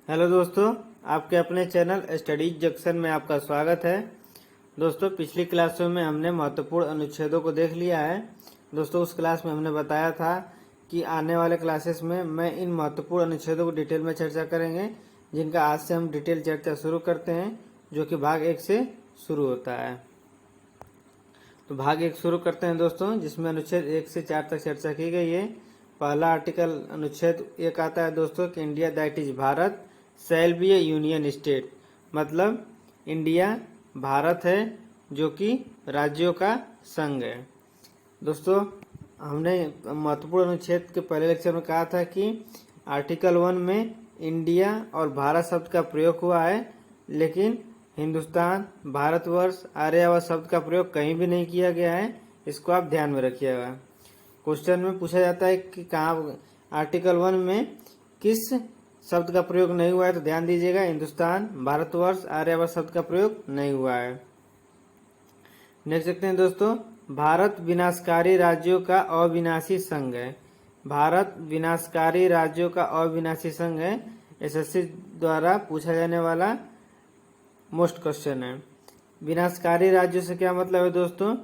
Hello दोस्तों, आपके अपने चैनल स्टडीज जंक्शन में आपका स्वागत है। दोस्तों, पिछली क्लासों में हमने महत्वपूर्ण अनुच्छेदों को देख लिया है। दोस्तों, उस क्लास में हमने बताया था कि आने वाले क्लासेस में मैं इन महत्वपूर्ण अनुच्छेदों को डिटेल में चर्चा करेंगे, जिनका आज से हम डिटेल चर्चा शुरू करते हैं, जो कि भाग 1 से शुरू होता है। तो भाग 1 शुरू करते हैं दोस्तों, जिसमें अनुच्छेद 1 से 4 तक चर्चा की गई है। पहला आर्टिकल अनुच्छेद 1 आता है दोस्तों कि India that is Bharat shall be A union state, मतलब इंडिया भारत है जो कि राज्यों का संघ है। दोस्तों, हमने महत्वपूर्ण अनुच्छेद के पहले लेक्चर में कहा था कि आर्टिकल 1 में इंडिया और भारत शब्द का प्रयोग हुआ है, लेकिन हिंदुस्तान, भारतवर्ष, आर्यावर्त शब्द का प्रयोग कहीं भी नहीं किया गया है। इसको आप ध्यान में रखिएगा। क्वेश्चन में पूछा जाता है कि कहाँ आर्टिकल 1 में किस शब्द का प्रयोग नहीं हुआ है, तो ध्यान दीजिएगा, हिंदुस्तान, भारतवर्ष, आर्यावर्त शब्द का प्रयोग नहीं हुआ है। नेक्स्ट देखते हैं दोस्तों, भारत विनाशकारी राज्यों का अविनाशी संघ है। भारत विनाशकारी राज्यों का अविनाशी संघ है। एसएससी द्वारा पूछा जाने वाला मोस्ट क्वेश्चन है। विनाशकारी राज्यों से क्या मतलब है दोस्तों?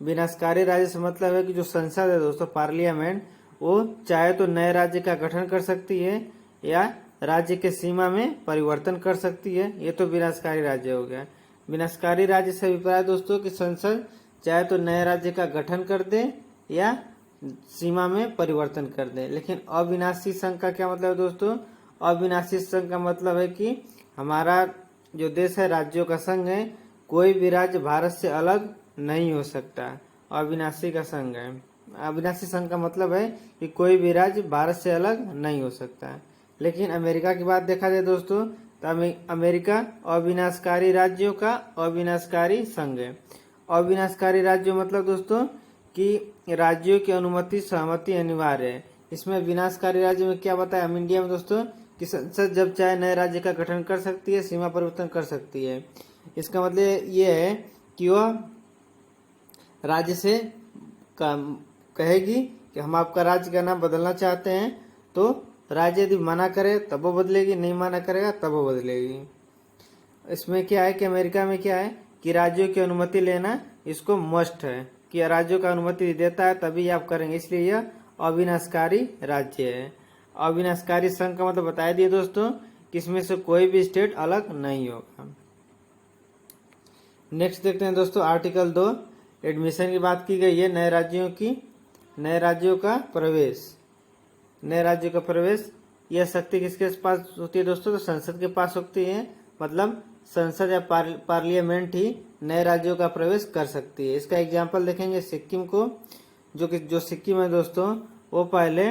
विनाशकारी राज्य से मतलब है कि जो संसद है दोस्तों, पार्लियामेंट, वो चाहे तो नए राज्य का गठन कर सकती है या राज्य के सीमा में परिवर्तन कर सकती है। ये तो विनाशकारी राज्य हो गया। विनाशकारी राज्य से अभिप्राय दोस्तों कि संसद चाहे तो नए राज्य का गठन कर दे या सीमा में परिवर्तन कर दे। लेकिन अविनाशी संघ का क्या मतलब है दोस्तों? अविनाशी संघ का मतलब है कि हमारा जो देश है राज्यों का संघ है, कोई भी राज्य भारत से अलग नहीं हो सकता। अविनाशी का संघ है। अविनाशी संघ का मतलब है कि कोई भी राज्य भारत से अलग नहीं हो सकता। लेकिन अमेरिका की बात देखा जाए दोस्तों, तो अमेरिका अविनाशकारी राज्यों का अविनाशकारी संघ है। अविनाशकारी राज्य मतलब दोस्तों कि राज्यों की अनुमति सहमति अनिवार्य है। इसमें विनाशकारी राज्य में क्या बताया हम इंडिया में दोस्तों कि संसद जब चाहे नए राज्य का गठन कर सकती है, सीमा परिवर्तन कर सकती है। इसका मतलब ये है कि वह राज्य से कहेगी कि हम आपका राज्य का नाम बदलना चाहते हैं, तो राज्य यदि मना करे तब वो बदलेगी, नहीं मना करेगा तब वो बदलेगी। इसमें क्या है कि अमेरिका में क्या है कि राज्यों की अनुमति लेना इसको मस्ट है कि राज्यों का अनुमति देता है तभी आप करेंगे, इसलिए यह अविनाशकारी राज्य है। अविनाशकारी संघ का मतलब बता दिए दोस्तों कि इसमें से कोई भी स्टेट अलग नहीं होगा। नेक्स्ट देखते हैं दोस्तों, आर्टिकल 2 एडमिशन की बात की गई है। नए राज्यों की, नए राज्यों का प्रवेश, नए राज्यों का प्रवेश, यह शक्ति किसके पास होती है दोस्तों? तो संसद के पास होती है। मतलब संसद या पार्लियामेंट ही नए राज्यों का प्रवेश कर सकती है। इसका एग्जांपल देखेंगे सिक्किम को, जो सिक्किम है दोस्तों, वो पहले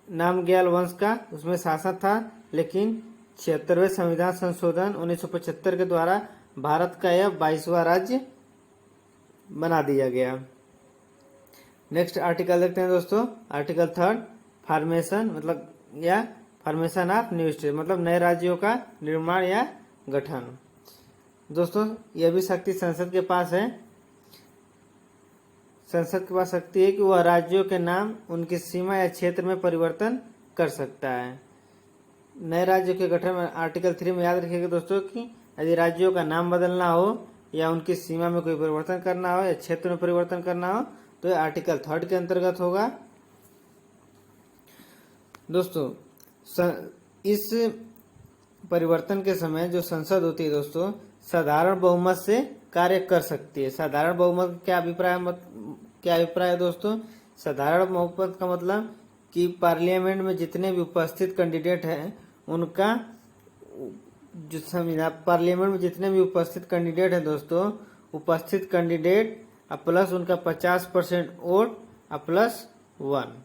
नामग्याल वंश का उसमें शासक था, लेकिन 76वें संविधान संशोधन 1975 के द्वारा भारत का यह 22वां राज्य बना दिया गया। नेक्स्ट आर्टिकल देखते हैं दोस्तों, आर्टिकल 3 फॉर्मेशन, मतलब या फॉर्मेशन ऑफ न्यू स्टेट, मतलब नए राज्यों का निर्माण या गठन। दोस्तों, यह भी शक्ति संसद के पास है। संसद के पास शक्ति है कि वह राज्यों के नाम, उनकी सीमा या क्षेत्र में परिवर्तन कर सकता है। नए राज्यों के गठन में आर्टिकल 3 में याद रखिएगा दोस्तों कि यदि राज्यों का नाम बदलना हो या उनकी सीमा में कोई परिवर्तन करना हो या क्षेत्र में परिवर्तन करना हो, तो यह आर्टिकल 3 के अंतर्गत होगा। दोस्तों, इस परिवर्तन के समय जो संसद होती है दोस्तों, साधारण बहुमत से कार्य कर सकती है। साधारण बहुमत क्या अभिप्राय है दोस्तों? साधारण बहुमत का मतलब कि पार्लियामेंट में जितने भी उपस्थित कैंडिडेट हैं उनका पार्लियामेंट में जितने भी उपस्थित कैंडिडेट हैं दोस्तों, उपस्थित कैंडिडेट प्लस उनका 50% वोट प्लस 1।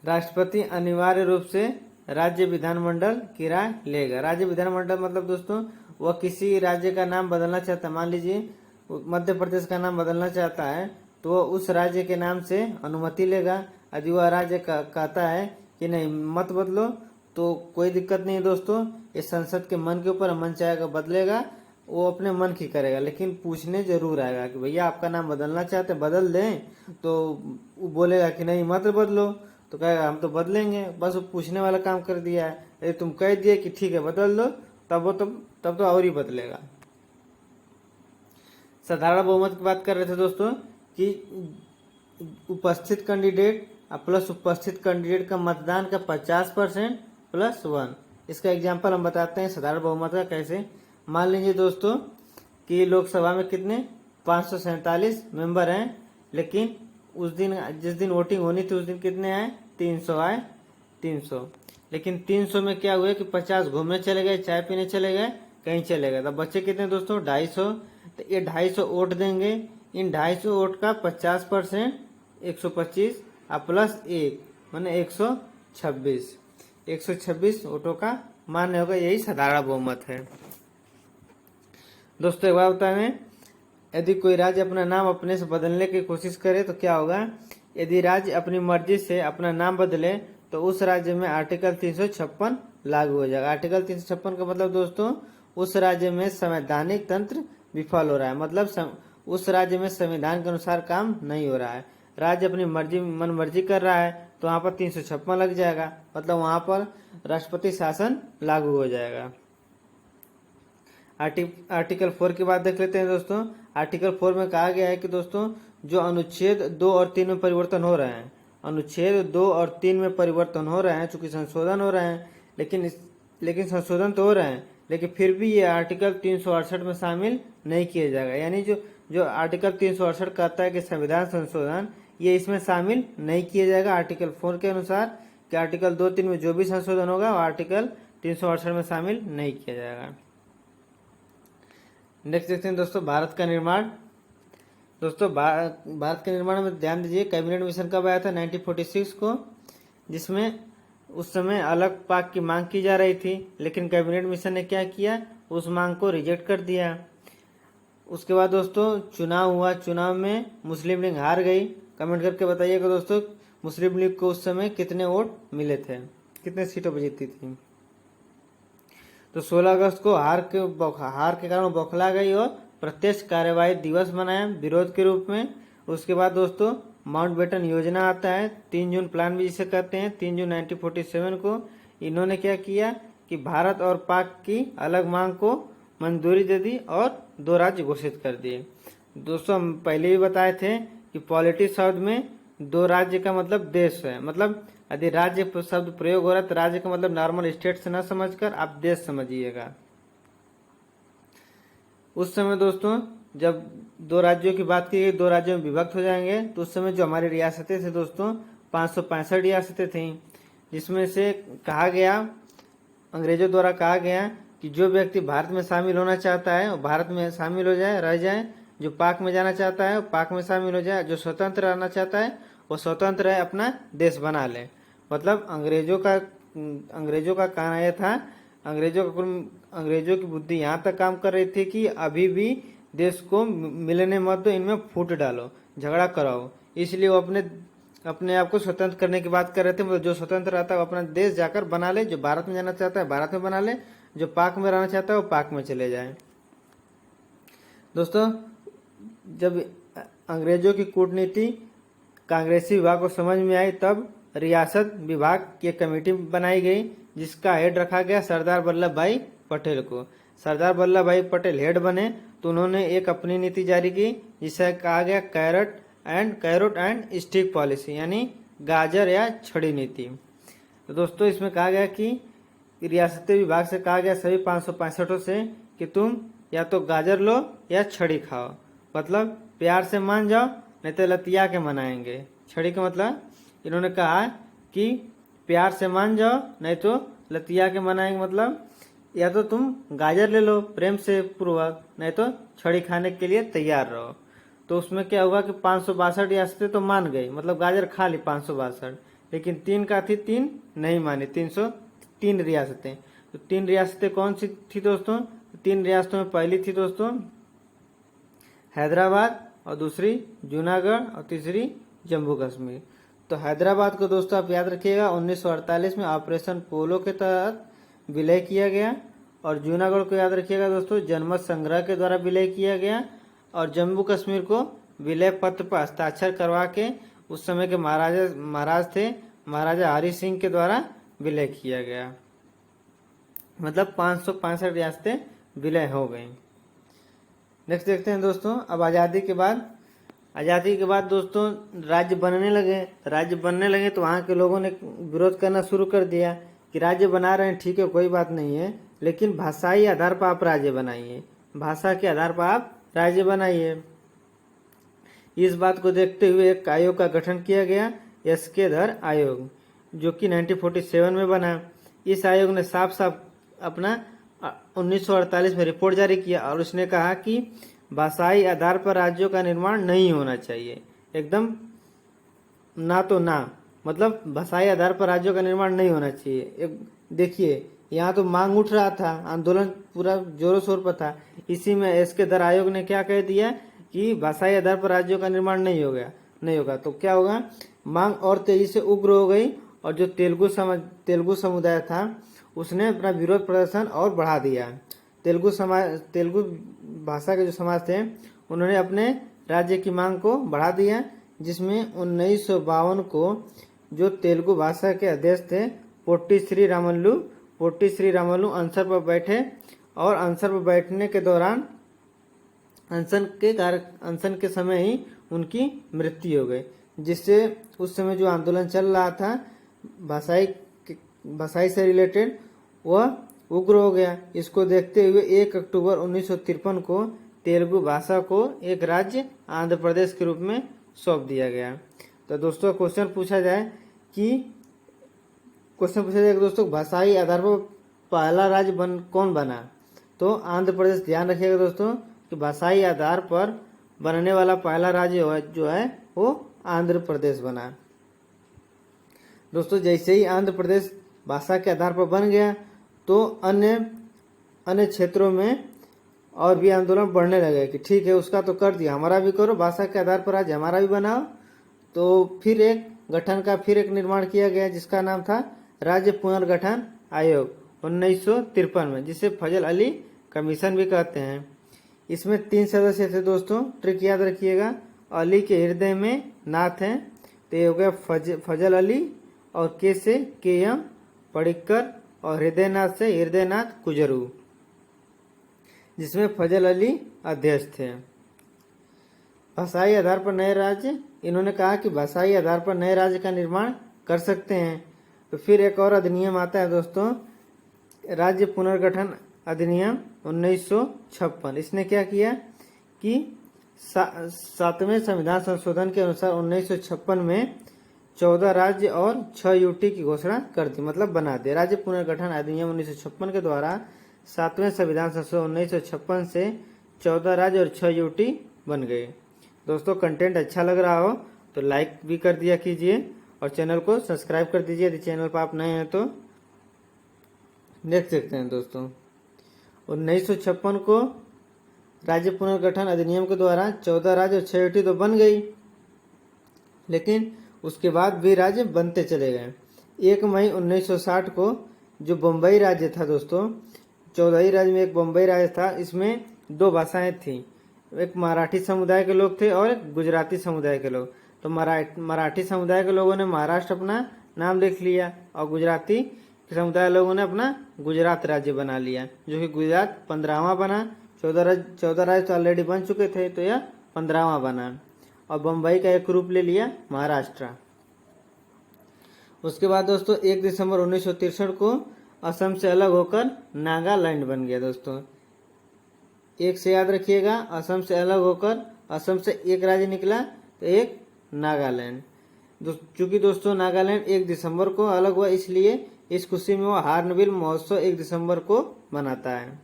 राष्ट्रपति अनिवार्य रूप से राज्य विधानमंडल की राय लेगा। राज्य विधानमंडल मतलब दोस्तों वह किसी राज्य का नाम बदलना चाहता है। मान लीजिए मध्य प्रदेश का नाम बदलना चाहता है, तो वह उस राज्य के नाम से अनुमति लेगा। यदि वह राज्य कहता है कि नहीं मत बदलो, तो कोई दिक्कत नहीं है दोस्तों, इस संसद के मन के ऊपर मन चाहेगा बदलेगा, वो अपने मन की करेगा, लेकिन पूछने जरूर आएगा कि भैया आपका नाम बदलना चाहते हैं, बदल दें, तो वो बोलेगा कि नहीं मत बदलो, तो कहेगा हम तो बदलेंगे, बस वो पूछने वाला काम कर दिया है। यदि तुम कह दिए कि ठीक है बदल दो, तब तो और ही बदलेगा। साधारण बहुमत की बात कर रहे थे दोस्तों कि उपस्थित कैंडिडेट प्लस उपस्थित कैंडिडेट का मतदान का 50% प्लस 1। इसका एग्जाम्पल हम बताते हैं साधारण बहुमत का कैसे। मान लीजिए दोस्तों कि लोकसभा में कितने 547 मेंबर हैं, लेकिन उस दिन जिस दिन वोटिंग होनी थी उस दिन कितने आए 300 आए 300। लेकिन 300 में क्या हुआ कि 50 घूमने चले गए, चाय पीने चले गए, कहीं चले गए, तब बच्चे कितने दोस्तों 250। तो ये 250 वोट देंगे, इन 250 वोट का 50% 125 प्लस 1 माने 126 वोटों का मान्य होगा। यही साधारण बहुमत है। दोस्तों एक बात बताएं, यदि कोई राज्य अपना नाम अपने से बदलने की कोशिश करे तो क्या होगा। यदि राज्य अपनी मर्जी से अपना नाम बदले तो उस राज्य में आर्टिकल 356 लागू हो जाएगा। आर्टिकल 356 का मतलब दोस्तों उस राज्य में संवैधानिक तंत्र विफल हो रहा है, मतलब उस राज्य में संविधान के अनुसार काम नहीं हो रहा है। राज्य अपनी मन मर्जी कर रहा है तो वहां पर 356 लग जाएगा, मतलब वहां पर राष्ट्रपति शासन लागू हो जाएगा। आर्टिकल 4 की बात देख लेते हैं दोस्तों। आर्टिकल 4 में कहा गया है कि दोस्तों जो अनुच्छेद 2 और 3 में परिवर्तन हो रहे हैं, अनुच्छेद 2 और 3 में परिवर्तन हो रहे हैं, चूंकि संशोधन हो रहे हैं, लेकिन संशोधन तो हो रहे हैं, लेकिन फिर भी ये आर्टिकल 368 में शामिल नहीं किया जाएगा। यानी जो आर्टिकल 368 कहता है कि संविधान संशोधन, ये इसमें शामिल नहीं किया जाएगा आर्टिकल 4 के अनुसार, कि आर्टिकल 2-3 में जो भी संशोधन होगा वो आर्टिकल 368 में शामिल नहीं किया जाएगा। नेक्स्ट देखते हैं दोस्तों भारत का निर्माण। दोस्तों भारत के निर्माण में ध्यान दीजिए, कैबिनेट मिशन कब आया था 1946 को, जिसमें उस समय अलग पाक की मांग की जा रही थी, लेकिन कैबिनेट मिशन ने क्या किया, उस मांग को रिजेक्ट कर दिया। उसके बाद दोस्तों चुनाव हुआ, चुनाव में मुस्लिम लीग हार गई। कमेंट करके बताइएगा दोस्तों मुस्लिम लीग को उस समय कितने वोट मिले थे, कितने सीटों पर जीती थी। तो 16 अगस्त को हार के कारण बौखला गई और प्रत्यक्ष कार्यवाही दिवस मनाया विरोध के रूप में। उसके बाद दोस्तों माउंटबेटन योजना आता है, 3 जून प्लान भी जिसे कहते हैं, 3 जून 1947 को इन्होंने क्या किया कि भारत और पाक की अलग मांग को मंजूरी दे दी और 2 राज्य घोषित कर दिए। दोस्तों हम पहले भी बताए थे कि पॉलिटी शब्द में 2 राज्य का मतलब देश है, मतलब यदि राज्य शब्द प्रयोग हो रहा है तो राज्य का मतलब नॉर्मल स्टेट से न समझकर आप देश समझिएगा। उस समय दोस्तों जब 2 राज्यों की बात की गई, 2 राज्यों में विभक्त हो जाएंगे, तो उस समय जो हमारी रियासतें थी दोस्तों 565 रियासतें थीं, जिसमें से कहा गया, अंग्रेजों द्वारा कहा गया कि जो व्यक्ति भारत में शामिल होना चाहता है वो भारत में शामिल हो जाए, रह जाए, जो पाक में जाना चाहता है वो पाक में शामिल हो जाए, जो स्वतंत्र रहना चाहता है वो स्वतंत्र है, अपना देश बना ले। मतलब अंग्रेजों का कहना यह था, अंग्रेजों की बुद्धि यहाँ तक काम कर रही थी कि अभी भी देश को मिलने मत दो, इनमें फूट डालो, झगड़ा कराओ, इसलिए वो अपने आप को स्वतंत्र करने की बात कर रहे थे। मतलब जो स्वतंत्र रहता है वो अपना देश जाकर बना ले, जो भारत में जाना चाहता है भारत में बना ले, जो पाक में रहना चाहता है वो पाक में चले जाए। दोस्तों जब अंग्रेजों की कूटनीति कांग्रेसी विभाग को समझ में आई, तब रियासत विभाग की कमेटी बनाई गई, जिसका हेड रखा गया सरदार वल्लभ भाई पटेल को। सरदार वल्लभ भाई पटेल हेड बने तो उन्होंने एक अपनी नीति जारी की, जिसे कहा गया कैरोट एंड स्टिक पॉलिसी, यानी गाजर या छड़ी नीति। तो दोस्तों इसमें कहा गया कि रियासती विभाग से कहा गया सभी 565 से कि तुम या तो गाजर लो या छड़ी खाओ, मतलब प्यार से मान जाओ नहीं तो लतिया के मनाएंगे। छड़ी का मतलब इन्होंने कहा कि प्यार से मान जाओ नहीं तो लतिया के मनाएंगे, मतलब या तो तुम गाजर ले लो प्रेम से पूर्वक, नहीं तो छड़ी खाने के लिए तैयार रहो। तो उसमें क्या हुआ कि 562 रियासतें तो मान गई, मतलब गाजर खा ली 562, लेकिन 3 का थी 3 नहीं मानी, 303 रियासतें। तो 3 रियासतें कौन सी थी दोस्तों, 3 रियासतों में पहली थी दोस्तों हैदराबाद, और दूसरी जूनागढ़, और तीसरी जम्मू कश्मीर। तो हैदराबाद को दोस्तों आप याद रखिएगा 1948 में ऑपरेशन पोलो के तहत विलय किया गया, और जूनागढ़ को याद रखिएगा दोस्तों जनमत संग्रह के द्वारा विलय किया गया, और जम्मू कश्मीर को विलय पत्र पर हस्ताक्षर करवा के उस समय के महाराज थे महाराजा हरि सिंह के द्वारा विलय किया गया। मतलब 565 रियासतें विलय हो गई। नेक्स्ट देखते हैं दोस्तों, अब आज़ादी के बाद दोस्तों राज्य बनने लगे तो वहाँ के लोगों ने विरोध करना शुरू कर दिया कि राज्य बना रहे हैं, ठीक है, कोई बात नहीं है, लेकिन भाषाई आधार पर आप राज्य बनाइए, भाषा के आधार पर आप राज्य बनाइए। इस बात को देखते हुए एक आयोग का गठन किया गया, एस.के. धर आयोग, जो कि 1947 में बना। इस आयोग ने साफ साफ अपना 1948 में रिपोर्ट जारी किया और उसने कहा कि भाषाई आधार पर राज्यों का निर्माण नहीं होना चाहिए, एकदम ना तो ना, मतलब भाषाई आधार पर राज्यों का निर्माण नहीं होना चाहिए। देखिए यहाँ तो मांग उठ रहा था, आंदोलन पूरा जोरों शोर पर था, इसी में एस.के. धर आयोग ने क्या कह दिया कि भाषाई आधार पर राज्यों का निर्माण नहीं होगा। तो क्या होगा, मांग और तेजी से उग्र हो गई और जो तेलुगु समुदाय था उसने अपना विरोध प्रदर्शन और बढ़ा दिया। तेलुगु भाषा के जो समाज थे उन्होंने अपने राज्य की मांग को बढ़ा दिया, जिसमें 1952 को जो तेलुगु भाषा के अध्यक्ष थे पोट्टी श्री रामल्लू अनशन पर बैठे और अनशन पर बैठने के दौरान अनशन के समय ही उनकी मृत्यु हो गई, जिससे उस समय जो आंदोलन चल रहा था भाषाई से रिलेटेड वह उग्र हो गया। इसको देखते हुए 1 अक्टूबर 1953 को तेलुगु भाषा को एक राज्य आंध्र प्रदेश के रूप में सौंप दिया गया। तो दोस्तों क्वेश्चन पूछा जाए कि दोस्तों भाषाई आधार पर पहला राज्य कौन बना, तो आंध्र प्रदेश। ध्यान रखिएगा दोस्तों कि भाषाई आधार पर बनने वाला पहला राज्य जो है वो आंध्र प्रदेश बना। दोस्तों जैसे ही आंध्र प्रदेश भाषा के आधार पर बन गया तो अन्य क्षेत्रों में और भी आंदोलन बढ़ने लगे कि ठीक है उसका तो कर दिया, हमारा भी करो, भाषा के आधार पर राज्य हमारा भी बनाओ। तो फिर एक निर्माण किया गया जिसका नाम था राज्य पुनर्गठन आयोग 1953 में, जिसे फजल अली कमीशन भी कहते हैं। इसमें 3 सदस्य थे दोस्तों, ट्रिक याद रखिएगा। अली के हृदय में नाथ हैं, तो ये हो गया फजल अली, और के से के.एम. पडिक्कर, और हृदयनाथ से हृदयनाथ कुजरू, जिसमें फजल अली अध्यक्ष थे। भाषाई आधार पर नए राज्य, इन्होंने कहा कि भाषाई आधार पर नए राज्य का निर्माण कर सकते हैं। तो फिर एक और अधिनियम आता है दोस्तों, राज्य पुनर्गठन अधिनियम 1956। इसने क्या किया कि 7वें संविधान संशोधन के अनुसार 1956 में 14 राज्य और 6 यूटी की घोषणा कर दी, मतलब बना दे। राज्य पुनर्गठन अधिनियम 1956 के द्वारा 7वें संविधान संशोधन 1956 से 14 राज्य और 6 यूटी बन गए। दोस्तों कंटेंट अच्छा लग रहा हो तो लाइक भी कर दिया कीजिए और चैनल को सब्सक्राइब कर दीजिए यदि चैनल पर आप नए हैं तो। देख सकते हैं दोस्तों 1956 को राज्य पुनर्गठन अधिनियम के द्वारा 14 राज्य और 6 यूटी तो बन गई, लेकिन उसके बाद भी राज्य बनते चले गए। 1 मई 1960 को जो बम्बई राज्य था दोस्तों, 14 राज्य में एक बम्बई राज्य था, इसमें 2 भाषाएं थी, एक मराठी समुदाय के लोग थे और एक गुजराती समुदाय के लोग। तो मराठी समुदाय के लोगों ने महाराष्ट्र अपना नाम लिख लिया और गुजराती समुदाय लोगों ने अपना गुजरात राज्य बना लिया, जो कि गुजरात 15वां बना। 14 राज्य तो ऑलरेडी बन चुके थे, तो यह 15वां बना और बम्बई का एक रूप ले लिया महाराष्ट्र। उसके बाद दोस्तों 1 दिसंबर 1963 को असम से अलग होकर नागालैंड बन गया। दोस्तों एक से याद रखिएगा, असम से अलग होकर असम से एक राज्य निकला तो एक नागालैंड। चूंकि दोस्तों नागालैंड 1 दिसंबर को अलग हुआ, इसलिए इस खुशी में वो हार्नबिल महोत्सव 1 दिसंबर को मनाता है।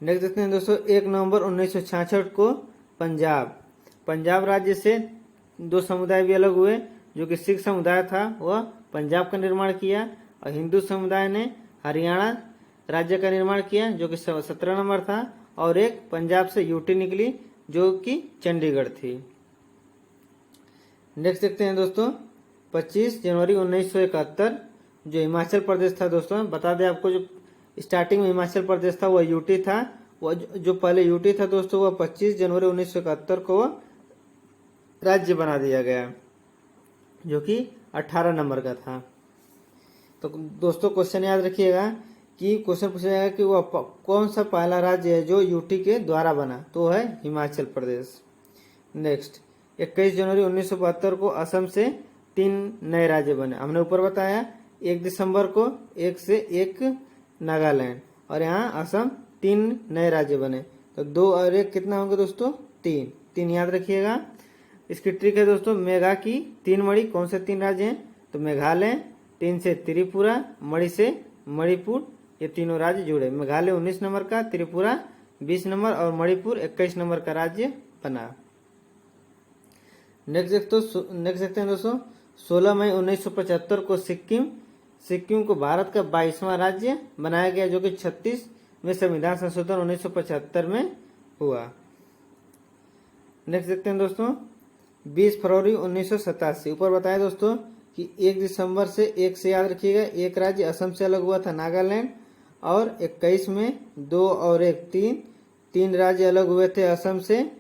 नेक्स्ट देखते हैं दोस्तों 1 नवंबर 1966 को पंजाब राज्य से 2 समुदाय भी अलग हुए, जो कि सिख समुदाय था वह पंजाब का निर्माण किया और हिंदू समुदाय ने हरियाणा राज्य का निर्माण किया, जो कि 17 नंबर था, और एक पंजाब से यूटी निकली जो कि चंडीगढ़ थी। नेक्स्ट देखते हैं दोस्तों 25 जनवरी 1971 जो हिमाचल प्रदेश था। दोस्तों बता दें आपको, जो स्टार्टिंग में हिमाचल प्रदेश था वह यूटी था, वह जो पहले यूटी था दोस्तों वह 25 जनवरी 1971 को राज्य बना दिया गया, जो कि 18 नंबर का था। तो दोस्तों क्वेश्चन याद रखिएगा कि क्वेश्चन पूछा जाएगा कि वह कौन सा पहला राज्य है जो यूटी के द्वारा बना, तो है हिमाचल प्रदेश। नेक्स्ट, 21 जनवरी 1972 को असम से 3 नए राज्य बने। हमने ऊपर बताया 1 दिसंबर को 1 से 1 नागालैंड, और यहाँ असम 3 नए राज्य बने। तो 2 और 1 कितना होंगे दोस्तों? 3 याद रखिएगा। इसकी ट्रिक है दोस्तों, मेघा की 3 मणि। कौन से 3 राज्य हैं? तो मेघालय, 3 से त्रिपुरा, मणि से मणिपुर, ये तीनों राज्य जुड़े। मेघालय 19 नंबर का, त्रिपुरा 20 नंबर और मणिपुर 21 नंबर का राज्य बना। नेक्स्ट देखते हैं दोस्तों, 16 मई 1975 को सिक्किम को भारत का 22वां राज्य बनाया गया, जो कि 36 में संविधान संशोधन 1975 में हुआ। नेक्स्ट देखते हैं दोस्तों, 20 फरवरी 1987, ऊपर बताया दोस्तों कि 1 दिसंबर से 1 से याद रखिएगा, एक राज्य असम से अलग हुआ था, नागालैंड, और 21 में 2 और 1 3 राज्य अलग हुए थे असम से,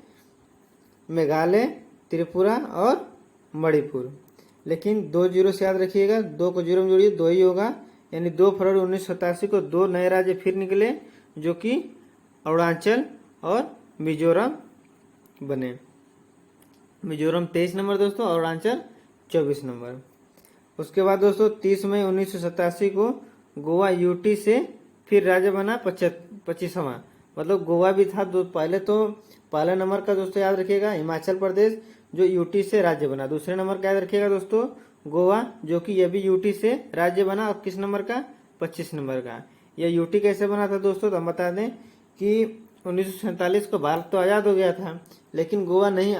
मेघालय, त्रिपुरा और मणिपुर। लेकिन 2 जीरो से याद रखिएगा, 2 को जीरो में जोड़िए, 2 ही होगा, यानी 2 फरवरी 1987 को 2 नए राज्य फिर निकले, जो कि अरुणाचल और मिजोरम बने। मिजोरम 23 नंबर दोस्तों, अरुणाचल 24 नंबर। उसके बाद दोस्तों 30 मई 1987 को गोवा यूटी से फिर राज्य बना 25वां, मतलब गोवा भी था पहले। तो पहला नंबर का दोस्तों याद रखिएगा हिमाचल प्रदेश, जो यूटी से राज्य बना। दूसरे नंबर का याद रखिएगा दोस्तों गोवा, जो कि यह भी यूटी से राज्य बना, और किस नंबर का? 25 नंबर का। यह यूटी कैसे बना था दोस्तों? तो हम बता दें कि 1947 को भारत तो आजाद हो गया था, लेकिन गोवा नहीं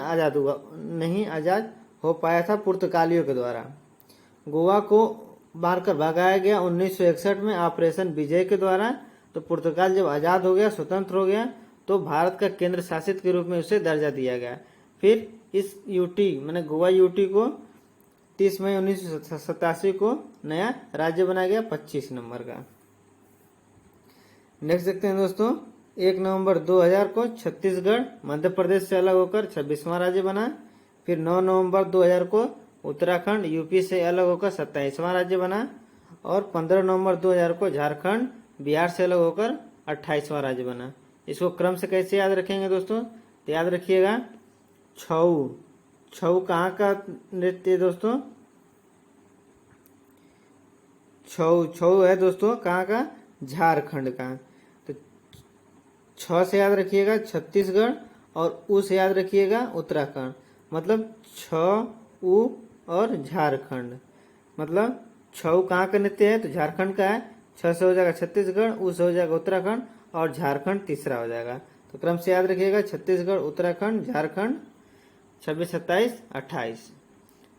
आजाद हो पाया था पुर्तगालियों के द्वारा। गोवा को मारकर भगाया गया 1961 में ऑपरेशन विजय के द्वारा। तो पुर्तगाल जब आजाद हो गया, स्वतंत्र हो गया, तो भारत का केंद्र शासित के रूप में उसे दर्जा दिया गया। फिर इस यूटी माने गोवा यूटी को 30 मई 1987 को नया राज्य बनाया गया 25 नंबर का। नेक्स्ट देखते हैं दोस्तों, 1 नवंबर 2000 को छत्तीसगढ़ मध्य प्रदेश से अलग होकर 26वां राज्य बना। फिर 9 नवंबर 2000 को उत्तराखंड यूपी से अलग होकर 27वां राज्य बना। और 15 नवंबर 2000 को झारखंड बिहार से अलग होकर 28वां राज्य बना। इसको क्रम से कैसे याद रखेंगे दोस्तों? तो याद रखिएगा, छऊ कहाँ का नृत्य है दोस्तों? छऊ है दोस्तों कहाँ का? झारखंड का। तो छ से याद रखिएगा छत्तीसगढ़, और उ से याद रखिएगा उत्तराखंड, मतलब छ उ और झारखंड। मतलब छऊ कहाँ का नृत्य है? तो झारखंड का है। छ से हो जाएगा छत्तीसगढ़, उ से हो जाएगा उत्तराखंड, और झारखंड तीसरा हो जाएगा। तो क्रम से याद रखिएगा छत्तीसगढ़, उत्तराखंड, झारखंड, 26, 27, 28।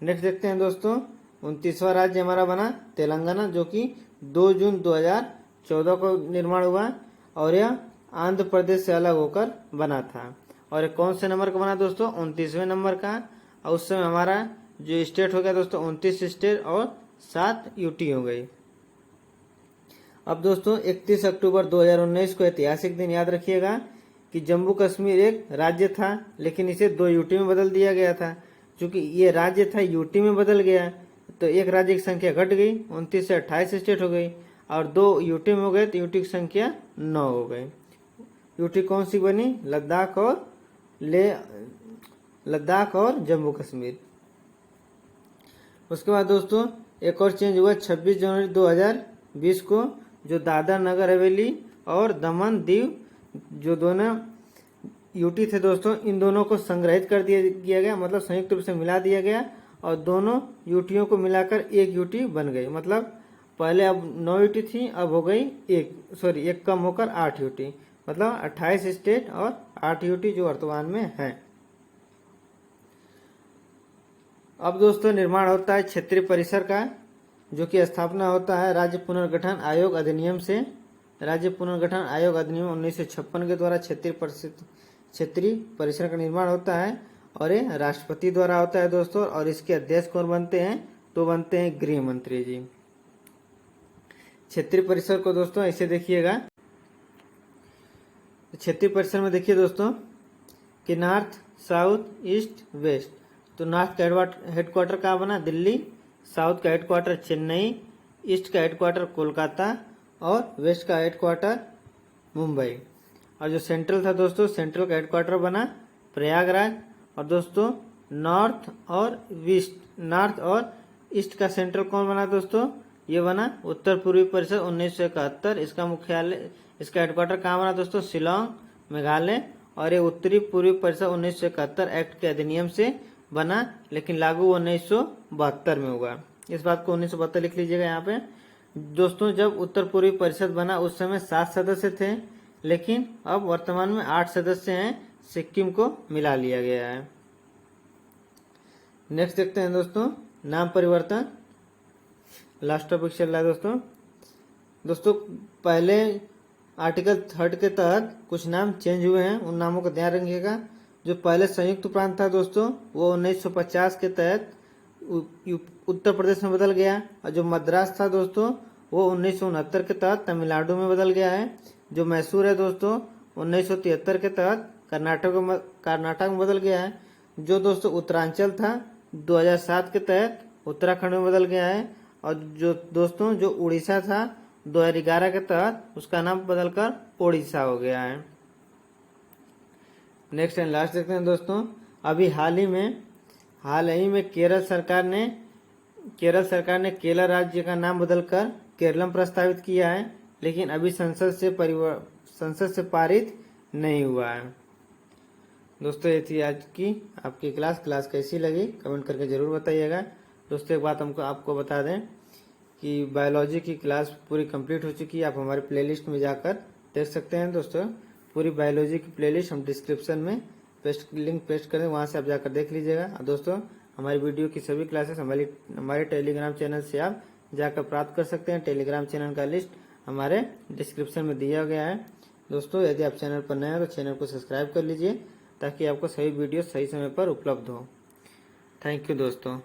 नेक्स्ट देखते हैं दोस्तों, 29वां राज्य हमारा बना तेलंगाना, जो कि 2 जून 2014 को निर्माण हुआ, और यह आंध्र प्रदेश से अलग होकर बना था। और ये कौन से नंबर का बना दोस्तों? 29वें नंबर का। और उस समय हमारा जो स्टेट हो गया दोस्तों 29 स्टेट और 7 यूटी हो गई। अब दोस्तों 31 अक्टूबर 2019 को ऐतिहासिक दिन याद रखिएगा कि जम्मू कश्मीर एक राज्य था, लेकिन इसे 2 यूटी में बदल दिया गया था। क्योंकि ये राज्य था यूटी में बदल गया, तो एक राज्य की संख्या घट गई, 29 से 28 स्टेट हो गई, और 2 यूटी में हो गए, तो यूटी की संख्या 9 हो गई। यूटी कौन सी बनी? लद्दाख और जम्मू कश्मीर। उसके बाद दोस्तों एक और चेंज हुआ 26 जनवरी 2020 को, जो दादर नगर हवेली और दमन दीव जो दोनों यूटी थे दोस्तों, इन दोनों को संग्रहित कर दिया गया, मतलब संयुक्त रूप से मिला दिया गया, और दोनों यूटियों को मिलाकर एक यूटी बन गई। मतलब पहले अब 9 यूटी थी, अब हो गई एक कम होकर 8 यूटी, मतलब 28 स्टेट और 8 यूटी जो वर्तमान में है। अब दोस्तों निर्माण होता है क्षेत्रीय परिसर का, जो कि स्थापना होता है राज्य पुनर्गठन आयोग अधिनियम से। राज्य पुनर्गठन आयोग अधिनियम 1956 के द्वारा क्षेत्रीय परिसर का निर्माण होता है, और ये राष्ट्रपति द्वारा होता है दोस्तों। और इसके अध्यक्ष कौन बनते हैं? तो बनते हैं गृह मंत्री जी। क्षेत्रीय परिसर को दोस्तों ऐसे देखिएगा, क्षेत्रीय परिसर में देखिए दोस्तों कि नॉर्थ, साउथ, ईस्ट, वेस्ट। तो नॉर्थ का हेडक्वार्टर कहाँ बना? दिल्ली। साउथ का हेडक्वार्टर चेन्नई, ईस्ट का हेडक्वार्टर कोलकाता और वेस्ट का हेडक्वार्टर मुंबई। और जो सेंट्रल था दोस्तों, सेंट्रल का हेडक्वार्टर बना प्रयागराज। और दोस्तों नॉर्थ और ईस्ट का सेंट्रल कौन बना दोस्तों? ये बना उत्तर पूर्वी परिषद 1971। इसका मुख्यालय, इसका हेडक्वार्टर कहाँ बना दोस्तों? शिलोंग, मेघालय। और ये उत्तरी पूर्वी परिषद 1971 एक्ट के अधिनियम से बना, लेकिन लागू 1972 में हुआ। इस बात को 1972 लिख लीजिएगा यहाँ पे। दोस्तों जब उत्तर पूर्वी परिषद बना उस समय 7 सदस्य थे, लेकिन अब वर्तमान में 8 सदस्य हैं। सिक्किम को मिला लिया गया है। नेक्स्ट देखते हैं दोस्तों, नाम परिवर्तन। लास्ट टॉपिक चल रहा है दोस्तों पहले आर्टिकल 3 के तहत कुछ नाम चेंज हुए हैं, उन नामों का ध्यान रखिएगा। जो पहले संयुक्त प्रांत था दोस्तों, वो 1950 के तहत उत्तर प्रदेश में बदल गया। और जो मद्रास था दोस्तों, वो 1969 के तहत तमिलनाडु में बदल गया है। जो मैसूर है दोस्तों, 1973 के तहत कर्नाटक में बदल गया है। जो दोस्तों उत्तरांचल था, 2007 के तहत उत्तराखंड में बदल गया है। और जो दोस्तों जो उड़ीसा था, 2011 के तहत उसका नाम बदलकर ओडिशा हो गया है। नेक्स्ट एंड लास्ट देखते हैं दोस्तों, अभी हाल ही में केरल सरकार ने केरल राज्य का नाम बदलकर केरलम प्रस्तावित किया है, लेकिन अभी संसद से पारित नहीं हुआ है। दोस्तों ये थी आज की आपकी क्लास कैसी लगी कमेंट करके जरूर बताइएगा। दोस्तों एक बात आपको बता दें कि बायोलॉजी की क्लास पूरी कंप्लीट हो चुकी है। आप हमारे प्लेलिस्ट में जाकर देख सकते हैं दोस्तों। पूरी बायोलॉजी की प्लेलिस्ट हम डिस्क्रिप्शन में लिंक पेस्ट कर दें, वहां से आप जाकर देख लीजिएगा। और दोस्तों हमारी वीडियो की सभी क्लासेस हमारे टेलीग्राम चैनल से आप जाकर प्राप्त कर सकते हैं। टेलीग्राम चैनल का लिस्ट हमारे डिस्क्रिप्शन में दिया गया है। दोस्तों यदि आप चैनल पर नए हैं तो चैनल को सब्सक्राइब कर लीजिए, ताकि आपको सभी वीडियो सही समय पर उपलब्ध हो। थैंक यू दोस्तों।